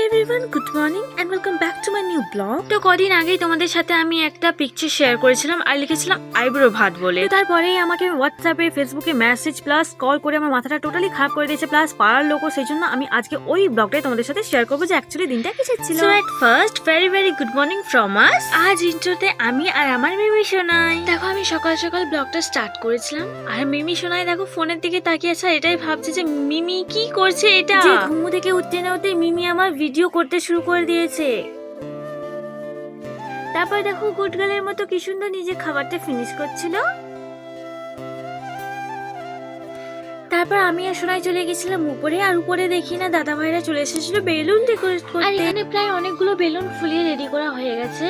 Everyone, good morning and welcome back to my new blog. তো কদিন আগেই তোমাদের সাথে আমি একটা পিকচার শেয়ার করেছিলাম আর লিখেছিলাম আইব্রো ভাত বলে। তারপরেই আমাকে হোয়াটসঅ্যাপে ফেসবুকে মেসেজ প্লাস কল করে আমার মাথাটা টোটালি খারাপ করে দিয়েছে, প্লাস পাড়ার লোকও। সেই জন্য আমি আজকে ওই ব্লগটাই তোমাদের সাথে শেয়ার করবো যে অ্যাকচুয়ালি দিনটা কিসের ছিল। So at first very very good morning from আস। আজ ইন্ট্রোতে আমি আর আমার মিমি সোনাই দেখো, আমি সকাল সকাল ব্লগটা স্টার্ট করেছিলাম আর মিমি সোনাই দেখো ফোনের দিকে তাকিয়ে আছে, এটাই ভাবছে যে মিমি কি করছে। এটা ঘুমু থেকে উঠতে না উঠতে মিমি আমার ভিডিও করতে শুরু করে দিয়েছে। তারপর দেখো গুড গার্লের মতো কি সুন্দর নিজে খাবারটা ফিনিশ করছিল। তারপর আমি আর সোনাই চলে গেছিলাম উপরে, আর উপরে দেখি না দাদা ভাইরা চলে এসেছিল বেলুন ডেকোরেট করতে। আর এখানে প্রায় অনেকগুলো বেলুন ফুলিয়ে রেডি করা হয়ে গেছে।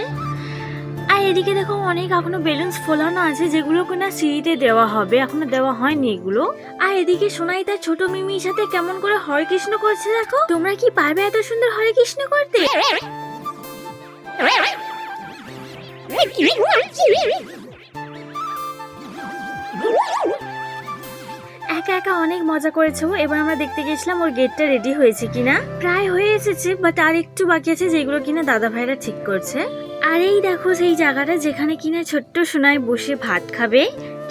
আর এদিকে দেখো অনেক এখনো বেলুনস ফোলানো আছে, যেগুলো কিনা সিঁড়িতে দেওয়া হবে, এখনো দেওয়া হয়নি এগুলো। আর এদিকে সোনাই তার ছোট মিমির সাথে কেমন করে হরে কৃষ্ণ করছে দেখো। তোমরা কি পারবে এত সুন্দর হরে কৃষ্ণ করতে? একা একা অনেক মজা করেছে ও। এবার আমরা দেখতে গেছিলাম ওর গেটটা রেডি হয়েছে কিনা। প্রায় হয়ে এসেছে, বাট আর একটু বাকি আছে, যেগুলো কিনা দাদা ভাইরা ঠিক করছে। আর এই দেখো সেই জায়গাটা যেখানে কিনা ছোট্ট সোনাই বসে ভাত খাবে।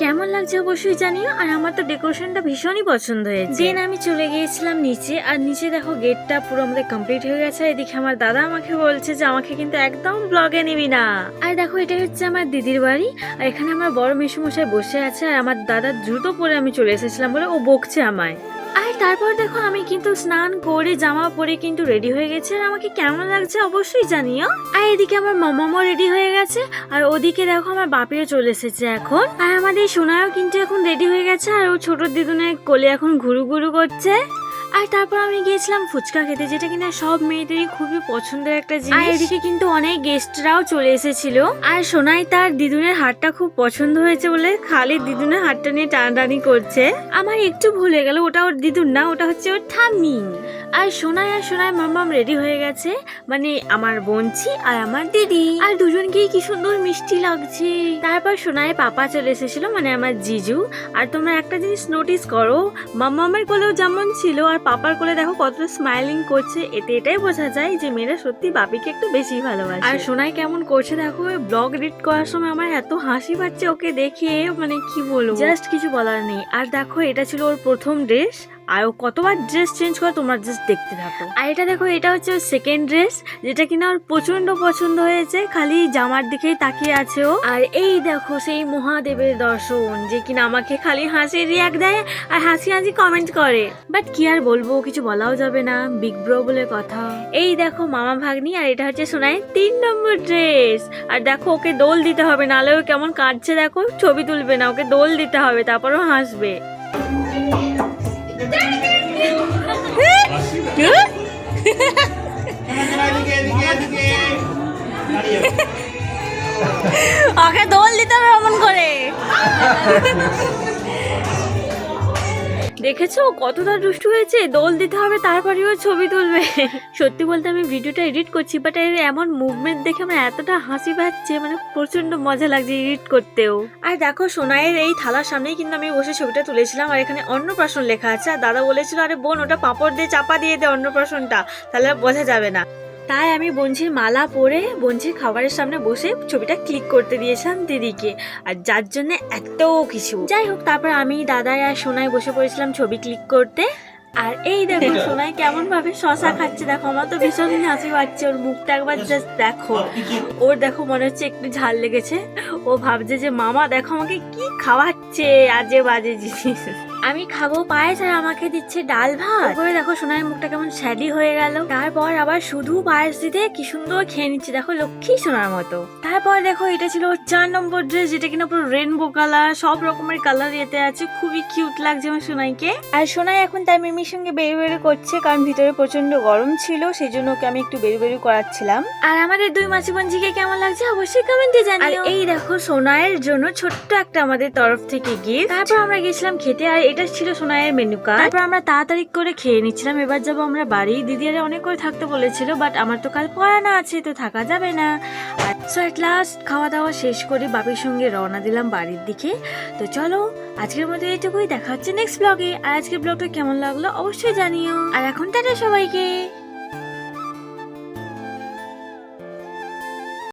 কেমন লাগছে অবশ্যই জানিও। আর আমার তো ডেকোরেশনটা ভীষণই পছন্দ হয়েছে। দেন আমি চলে গিয়েছিলাম নিচে, আর নিচে দেখো গেটটা পুরো আমাদের কমপ্লিট হয়ে গেছে। এদিকে আমার দাদা আমাকে বলছে যে আমাকে কিন্তু একদম ব্লগে নিবি না। আর দেখো এটা হচ্ছে আমার দিদির বাড়ি, আর এখানে আমার বড় মেসুমশাই বসে আছে, আর আমার দাদা জুতো পরে আমি চলে এসেছিলাম বলে ও বকছে আমায়। আর তারপর দেখো আমি কিন্তু স্নান করে জামা পরে কিন্তু রেডি হয়ে গেছে, আর আমাকে কেমন লাগছে অবশ্যই জানিও। আর এদিকে আমার মামামও রেডি হয়ে গেছে, আর ওদিকে দেখো আমার বাপিও চলে এসেছে এখন। আর আমাদের সোনাও কিন্তু এখন রেডি হয়ে গেছে, আর ও ছোট দিদুনের কোলে এখন ঘুরু ঘুরু করছে। আর তারপর আমি গিয়েছিলাম ফুচকা খেতে, যেটা কিনা সব মেয়েদেরই খুবই পছন্দের একটা জিনিস। আর এদিকে কিন্তু অনেক গেস্টরাও চলে এসেছিল। আর সোনাই তার দিদুনের হাতটা খুব পছন্দ হয়েছে বলে খালি দিদুনের হাতটা নিয়ে টানাটানি করছে। আমার একটু ভুলে গেল ওটা ওর দিদুন না, ওটা হচ্ছে ওর ঠাম্মি। আর সোনাই মামাম রেডি হয়ে গেছে, মানে আমার বোনছি আর আমার দিদি, আর দুজনকেই কি সুন্দর মিষ্টি লাগছে। তারপর সোনাই পাপা চলে এসেছিল, মানে আমার জিজু। আর তোমরা একটা জিনিস নোটিস করো, মামামের কোলেও যেমন ছিল আর পাপার কোলে দেখো কত স্মাইলিং করছে। এটাই বোঝা যায় যে মেয়েরা সত্যি বাপিকে একটু বেশি ভালোবাসে। আর সোনাই কেমন করছে দেখো, ব্লগ এডিট করার সময় আমার এত হাসি পাচ্ছে ওকে দেখে, মানে কি বলবো, জাস্ট কিছু বলার নেই। আর দেখো এটা ছিল ওর প্রথম ড্রেস, আর ও কতবার ড্রেস চেঞ্জ করে তোমরা জাস্ট দেখতে থাকো। আর এটা দেখো এটা হচ্ছে ওর সেকেন্ড ড্রেস, যেটা কিনা ওর প্রচন্ড পছন্দ হয়েছে, খালি জামার দিকেই তাকিয়ে আছে ও। আর এই দেখো সেই মহাদেবের দর্শন, যে কিনা আমাকে খালি হাসি রিয়াক্ট দেয় আর হাসি হাসি কমেন্ট করে। বাট কি আর বলবো, কিছু বলাও যাবে না, বিগ ব্রো বলে কথা। এই দেখো মামা ভাগ্নি, আর এটা হচ্ছে সোনাই 3 নম্বর ড্রেস। আর দেখো ওকে দোল দিতে হবে, নাহলে ও কেমন কাঁদছে দেখো, ছবি তুলবে না, ওকে দোল দিতে হবে তারপরও হাসবে। ওকে দোল দিতে হবে অমন করে। দেখেছো কতটা দুষ্টু হয়েছে, দোল দিতে হবে তারপরেও ছবি তুলবে। সত্যি বলতে আমি ভিডিওটা এডিট করছি, বাট এর এমন মুভমেন্ট দেখে আমার এতটা হাসি পাচ্ছে, মানে প্রচন্ড মজা লাগছে এডিট করতেও। আর দেখো সোনাইয়ের এই থালার সামনেই কিন্তু আমি বসে ছবিটা তুলেছিলাম, আর এখানে অন্নপ্রাশন লেখা আছে। আর দাদা বলেছিল আরে বোন ওটা পাপড় দিয়ে চাপা দিয়ে দে অন্নপ্রাশনটা, তাহলে বোঝা যাবে না। তাই আমি বঞ্চির মালা পরে বঞ্চির খাবারের সামনে বসে ছবিটা ক্লিক করতে দিয়েছিলাম দিদিকে, আর যার জন্য এত কিছু। যাই হোক, তারপর আমি দাদা আর সোনাই বসে পড়েছিলাম ছবি ক্লিক করতে। আর এই দেখো সোনাই কেমন ভাবে শশা খাচ্ছে দেখো, আমার তো ভীষণ হাসি পাচ্ছে। ওর মুখটা একবার জাস্ট দেখো, ওর দেখো মনে হচ্ছে একটু ঝাল লেগেছে। ও ভাবছে যে মামা দেখো আমাকে কি খাওয়াচ্ছে আজে বাজে জিনিস। আমি খাবো পায়েস আর আমাকে দিচ্ছে ডাল ভাত। তারপরে দেখো সোনার মুখটা কেমন স্যাডি হয়ে গেল। তারপর আবার শুধু পায়েস দিতে কি সুন্দর খেয়ে নিচ্ছে দেখো, লক্ষ্মী সোনার মতো। তারপর দেখো এটা ছিল 4 নম্বর ড্রেস, যেটা কিনা পুরো রেনবো কালার, সব রকমের কালার এতে আছে, খুবই কিউট লাগছে আমার সোনাইকে। আর সোনাই এখন তার মিমির সঙ্গে বেরু করছে, কারণ ভিতরে প্রচন্ড গরম ছিল, সেই জন্য ওকে আমি একটু বেরু করাচ্ছিলাম। আর আমাদের দুই মাসি বোনজিকে কেমন লাগছে অবশ্যই কমেন্টে জানিও। আর এই দেখো সোনাইয়ের জন্য ছোট্ট একটা আমাদের তরফ থেকে গিফট। তারপর আমরা গেছিলাম খেতে, আর এটা ছিল সোনাইয়ের মেনু কার্ড। তারপর আমরা তাড়াতাড়ি করে খেয়ে নিচ্ছিলাম। এবার যাবো আমরা বাড়ি। দিদি আরে অনেক করে থাকতে বলেছিল, বাট আমার তো কাল পড়ানো আছে, তো থাকা যাবে না। সো এট লাস্ট খাওয়া দাওয়া শেষ করে বাবির সঙ্গে রওনা দিলাম বাড়ির দিকে। তো চলো আজকের মতো এইটুকুই, দেখা হচ্ছে নেক্সট ব্লগে। আর আজকের ব্লগটা কেমন লাগলো অবশ্যই জানিও। আর এখন টাটা সবাইকে।